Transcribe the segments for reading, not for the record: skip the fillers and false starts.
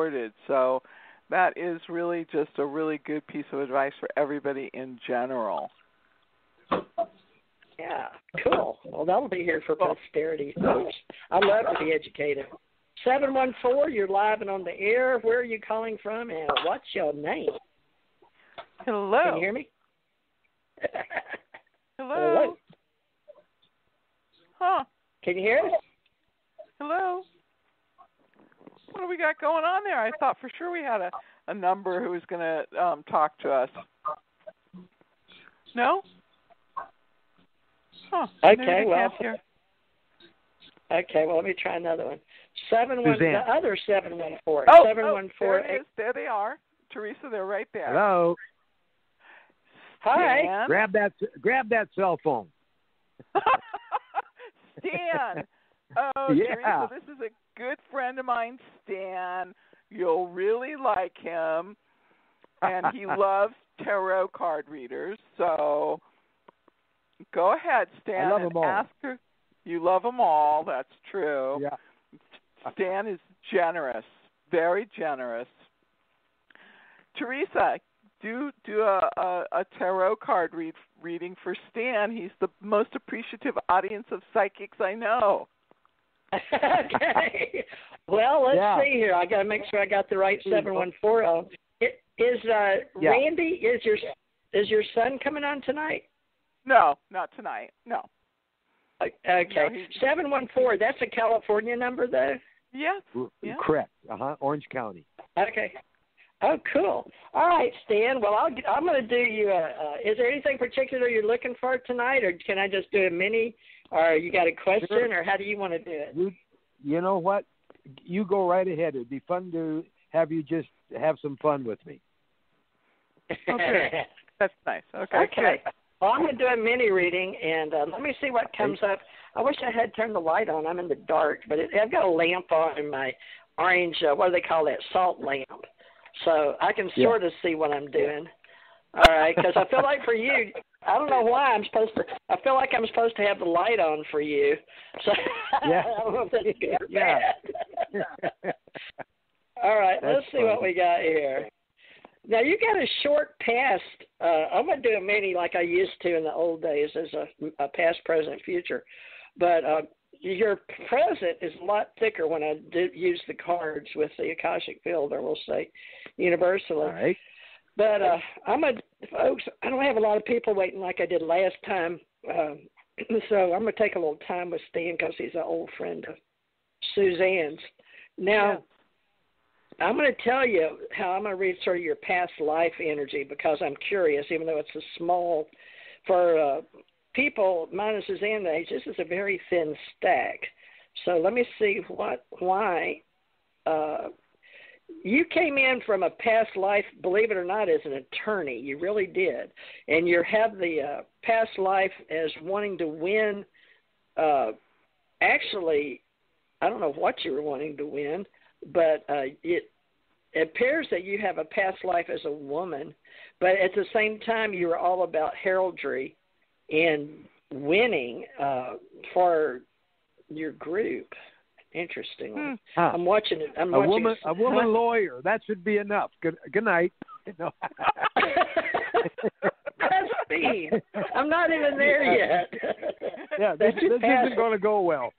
supported. So that is really just a really good piece of advice for everybody in general. Yeah, cool. Well, that'll be here for posterity, folks. I love to be educated. 714, you're live and on the air. Where are you calling from, and what's your name? Hello. Can you hear me? Hello. Huh. Can you hear us? Hello. What do we got going on there? I thought for sure we had a number who was going to talk to us. No? Huh. Okay, well, let me try another one. The other 714. Oh, 714. There it is. There they are. Teresa, they're right there. Hello. Hi. Grab that cell phone. Stan. Oh, yeah. Teresa, this is a good friend of mine, Stan. You'll really like him. And he loves tarot card readers. So go ahead, Stan, I love and them all. ask her. You love them all. That's true. Yeah. Stan is generous, very generous. Teresa, do a tarot card reading for Stan. He's the most appreciative audience of psychics I know. Okay. Well, let's see here. I got to make sure I got the right 714 on. Randy, is your son coming on tonight? No, not tonight. No. Okay. No, 714. That's a California number, though. Yes. Yeah. Correct. Orange County. Okay. Oh, cool. All right, Stan. Well, I'm going to do you is there anything particular you're looking for tonight, or can I just do a mini, or you got a question, or how do you want to do it? You know what? You go right ahead. It'd be fun to have you just have some fun with me. Okay. That's nice. Okay. Okay. Well, I'm going to do a mini reading, and let me see what comes up. I wish I had turned the light on. I'm in the dark, but I've got a lamp on in my orange, what do they call that, salt lamp. So I can sort of see what I'm doing. All right, because I feel like for you, I don't know why I feel like I'm supposed to have the light on for you. So yeah. I don't know if that's good or bad. All right, let's see what we got here. Now, you got a short past. I'm going to do a mini like I used to in the old days as a past, present, future. But your present is a lot thicker when I use the cards with the Akashic Field, or we'll say universally. All right. But folks, I don't have a lot of people waiting like I did last time. So I'm going to take a little time with Stan because he's an old friend of Suzanne's. Now, I'm going to tell you how I'm going to read sort of your past life energy because I'm curious, even though it's a small, for people, mine and Suzanne's age, this is a very thin stack. So let me see why. You came in from a past life, believe it or not, as an attorney. You really did. And you have the past life as wanting to win. Actually, I don't know what you were wanting to win, but it appears that you have a past life as a woman, but at the same time, you were all about heraldry and winning for your group. Interesting. I'm watching it. A woman lawyer. That should be enough. Good night. No. That's me. I'm not even there yet. Yeah, this isn't going to go well.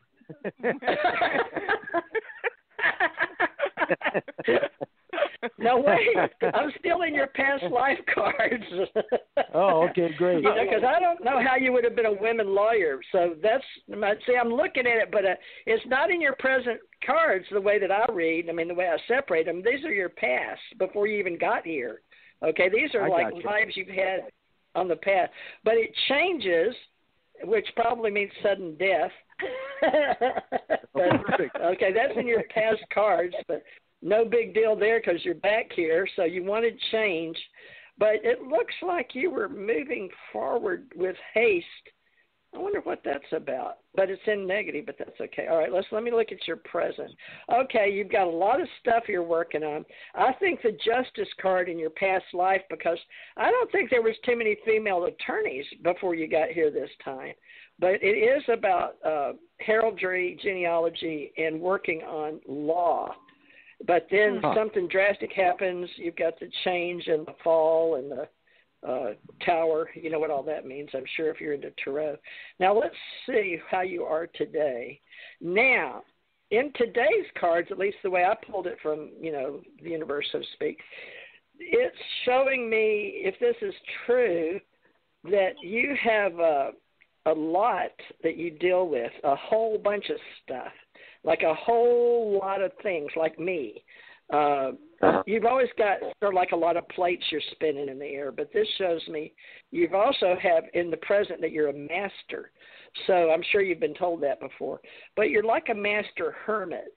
No, wait. I'm still in your past life cards. Oh, okay, great. You know, because I don't know how you would have been a women lawyer. So I'm looking at it, but it's not in your present cards the way that I read. I mean, the way I separate them. These are your past before you even got here. Okay, these are like lives you've had on the past. But it changes, which probably means sudden death. Okay, that's in your past cards, but no big deal there because you're back here, so you wanted change. But it looks like you were moving forward with haste. I wonder what that's about. But it's in negative, but that's okay. All right, let me look at your present. Okay, you've got a lot of stuff you're working on. I think the Justice card in your past life, because I don't think there was too many female attorneys before you got here this time. But it is about heraldry, genealogy, and working on law. But then something drastic happens. You've got the change and the fall and the tower. You know what all that means, I'm sure, if you're into tarot. Now, let's see how you are today. Now, in today's cards, at least the way I pulled it from, the universe, so to speak, it's showing me, if this is true, that you have a lot that you deal with, a whole bunch of stuff, like a whole lot of things, like me. You've always got sort of like a lot of plates you're spinning in the air, but this shows me you've also have in the present that you're a master. So I'm sure you've been told that before. But you're like a master hermit.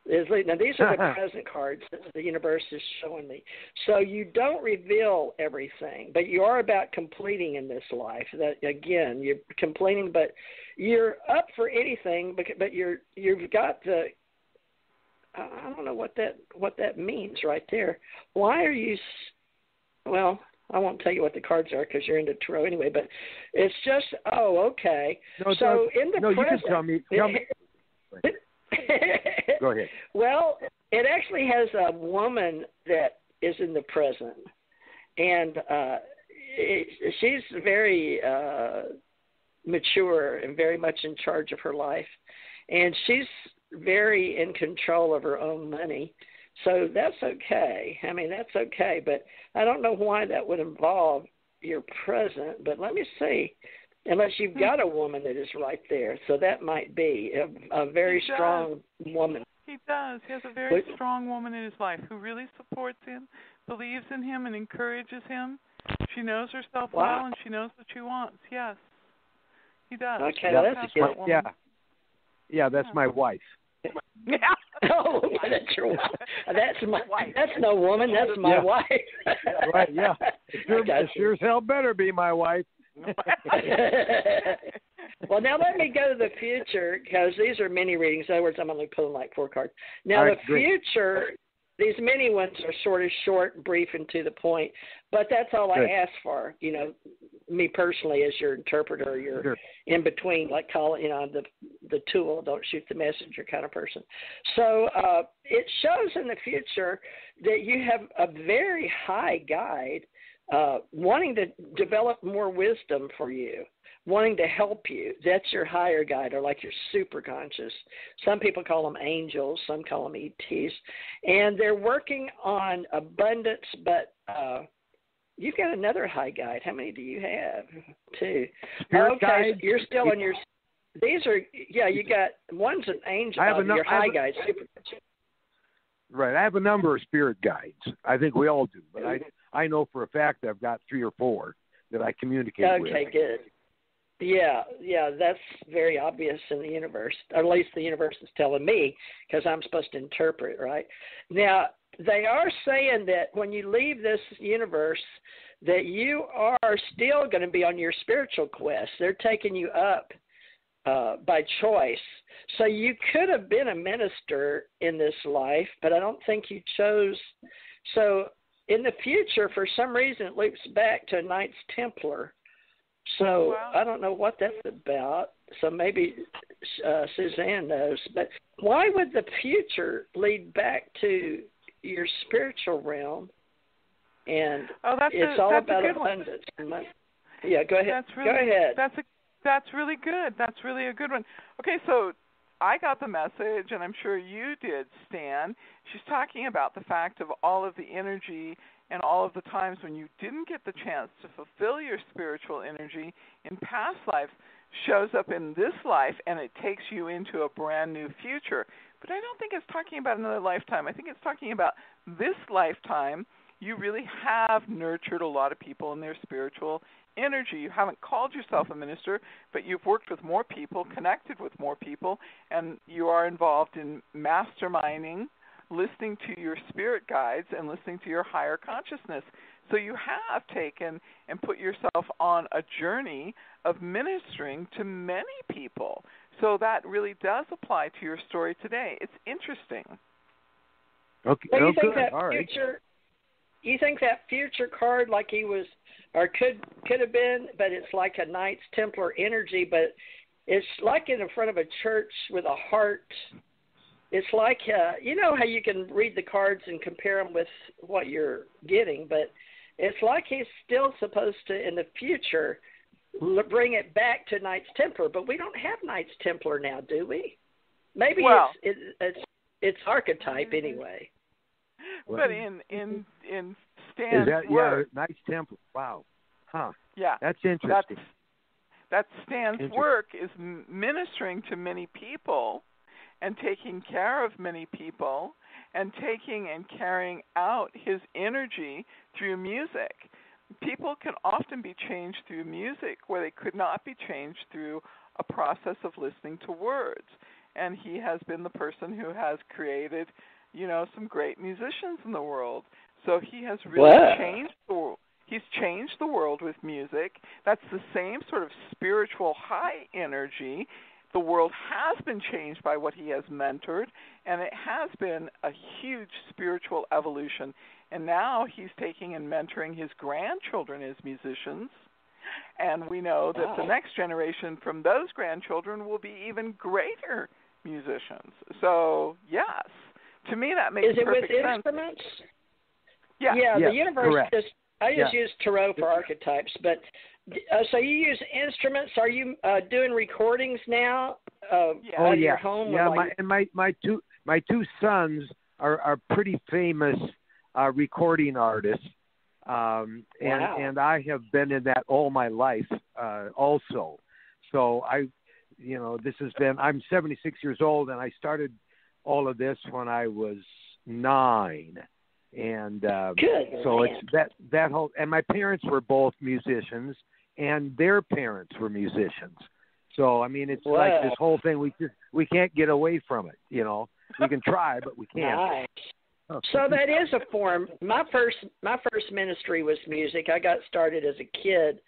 Now, these are the present cards that the universe is showing me. So you don't reveal everything, but you are about completing in this life. That, again, you're completing, but you're up for anything, but you've got the, I don't know what that means right there. Why are you, well, I won't tell you what the cards are because you're into tarot anyway, but it's just, okay. No, so in the present, you can tell me. Go ahead. Well, it actually has a woman that is in the present, and she's very mature and very much in charge of her life, and she's very in control of her own money. So that's okay. I mean, that's okay, but I don't know why that would involve your present, but let me see. Unless you've got a woman that is right there. So that might be a very strong woman. He does. He has a very strong woman in his life who really supports him, believes in him, and encourages him. She knows herself well, and she knows what she wants. Yes, he does. Okay, that's good. Yeah, that's my wife. Yeah. Oh, that's your wife. That's my wife. That's no woman. That's my wife. Right, yeah. It sure as hell better be my wife. Well, now let me go to the future, because these are mini readings. In other words, I'm only pulling like 4 cards. Now, the future, these mini ones are sort of short, brief, and to the point, but that's all I ask for. Me personally as your interpreter, you're in between, like call it, the tool, don't shoot the messenger kind of person. So it shows in the future that you have a very high guide wanting to develop more wisdom for you, wanting to help you. That's your higher guide, or like your super conscious. Some people call them angels, some call them ETs. And they're working on abundance, but you've got another high guide. How many do you have? 2. Spirit guide? So you're still on your, these are, you got, one's an angel, your high guide. Super. Right, I have a number of spirit guides. I think we all do, but I know for a fact I've got 3 or 4 that I communicate with. Okay, good. Yeah, that's very obvious in the universe, or at least the universe is telling me, because I'm supposed to interpret, right? Now, they are saying that when you leave this universe, that you are still going to be on your spiritual quest. They're taking you up by choice. So you could have been a minister in this life, but I don't think you chose. So in the future, for some reason, it loops back to a Knights Templar. So I don't know what that's about. So maybe Suzanne knows. But why would the future lead back to your spiritual realm? And it's all about abundance. Yeah, go ahead. Go ahead. That's really good. That's really a good one. Okay, so I got the message, and I'm sure you did, Stan. She's talking about the fact of all of the energy and all of the times when you didn't get the chance to fulfill your spiritual energy in past lives shows up in this life, and it takes you into a brand new future. But I don't think it's talking about another lifetime. I think it's talking about this lifetime. You really have nurtured a lot of people in their spiritual energy. You haven't called yourself a minister, but you've worked with more people, connected with more people, and you are involved in masterminding, listening to your spirit guides, and listening to your higher consciousness. So you have taken and put yourself on a journey of ministering to many people. So that really does apply to your story today. It's interesting. Okay. So you think that future, you think that future card, like he was, or could have been, but it's like a Knights Templar energy, but it's like in front of a church with a heart it's like, you know how you can read the cards and compare them with what you're getting, but it's like he's still supposed to, in the future, bring it back to Knights Templar, but we don't have Knights Templar now, do we? Maybe it's archetype anyway. But in Stan's work, Knights Templar. Wow, huh? Yeah, that's interesting. That Stan's work is ministering to many people and taking care of many people and taking and carrying out his energy through music. People can often be changed through music where they could not be changed through a process of listening to words. And he has been the person who has created, some great musicians in the world. So he has really changed the world. He's changed the world with music. That's the same sort of spiritual high energy. The world has been changed by what he has mentored, and it has been a huge spiritual evolution. And now he's taking and mentoring his grandchildren as musicians. And we know that the next generation from those grandchildren will be even greater musicians. So, yes, to me that makes perfect sense. Is it with instruments? Yeah. Yeah, the universe I just Yeah. use tarot for archetypes, but so you use instruments. Are you doing recordings now? At your home? Yeah, my two sons are pretty famous recording artists, and I have been in that all my life also. So I'm 76 years old, and I started all of this when I was 9. And so it's that whole, and my parents were both musicians, and their parents were musicians. So I mean, it's like this whole thing. We can't get away from it. We can try, but we can't. Nice. So that is a form. My first ministry was music. I got started as a kid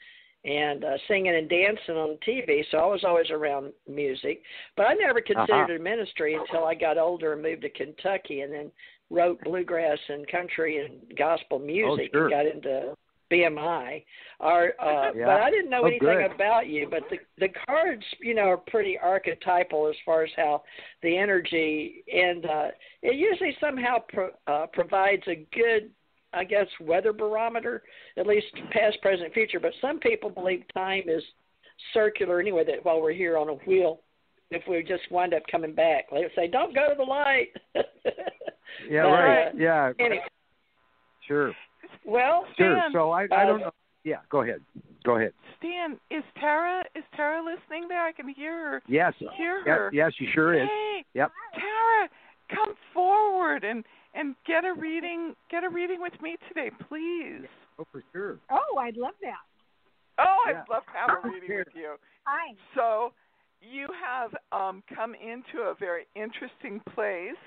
and singing and dancing on TV, so I was always around music. But I never considered it a ministry until I got older and moved to Kentucky, and then wrote bluegrass and country and gospel music and got into BMI. But I didn't know anything about you. But the cards, are pretty archetypal as far as how the energy, and it usually somehow provides a good, I guess, weather barometer, at least past, present, future. But some people believe time is circular anyway, that while we're here on a wheel, if we just wind up coming back, they say, don't go to the light. Yeah, right. Yeah. Anyway. Sure. Well, sure. Stan, So I don't know. Yeah, go ahead. Stan, is Tara listening there? I can hear her. Yes. Hear her. Yeah, she sure is. Hey, yep. Tara, come forward and get a reading with me today, please. Oh, for sure. Oh, I'd love that. Oh, I'd love to have a reading with you. Hi. So you have come into a very interesting place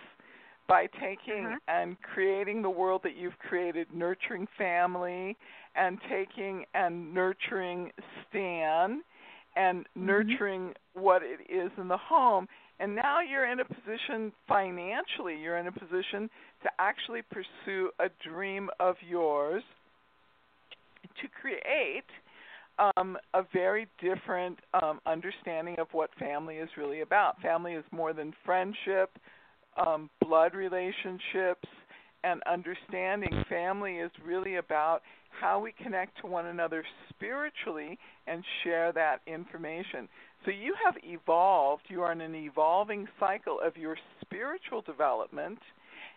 by taking and creating the world that you've created, nurturing family, and taking and nurturing Stan, and nurturing what it is in the home. And now you're in a position financially, you're in a position to actually pursue a dream of yours to create a very different understanding of what family is really about. Family is more than friendship, blood relationships, and understanding. Family is really about how we connect to one another spiritually and share that information. So you have evolved. You are in an evolving cycle of your spiritual development,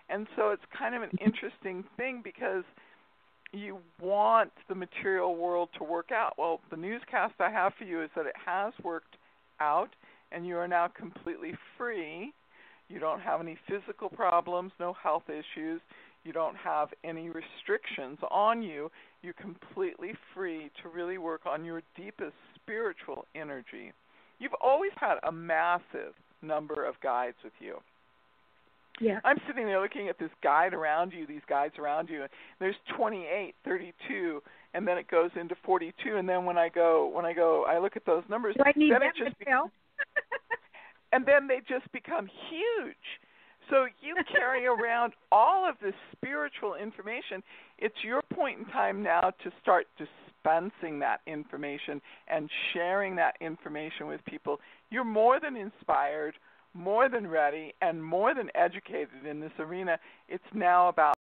and so it's kind of an interesting thing because you want the material world to work out. Well, the newscast I have for you is that it has worked out, and you are now completely free. You don't have any physical problems, no health issues. You don't have any restrictions on you. You're completely free to really work on your deepest spiritual energy. You've always had a massive number of guides with you. Yeah. I'm sitting there looking at these guides around you, and there's 28, 32, and then it goes into 42, and then when I look at those numbers, do I need then that Michelle? and then they just become huge. So you carry around all of this spiritual information. It's your point in time now to start dispensing that information and sharing that information with people. You're more than inspired more than ready and more than educated in this arena. It's now about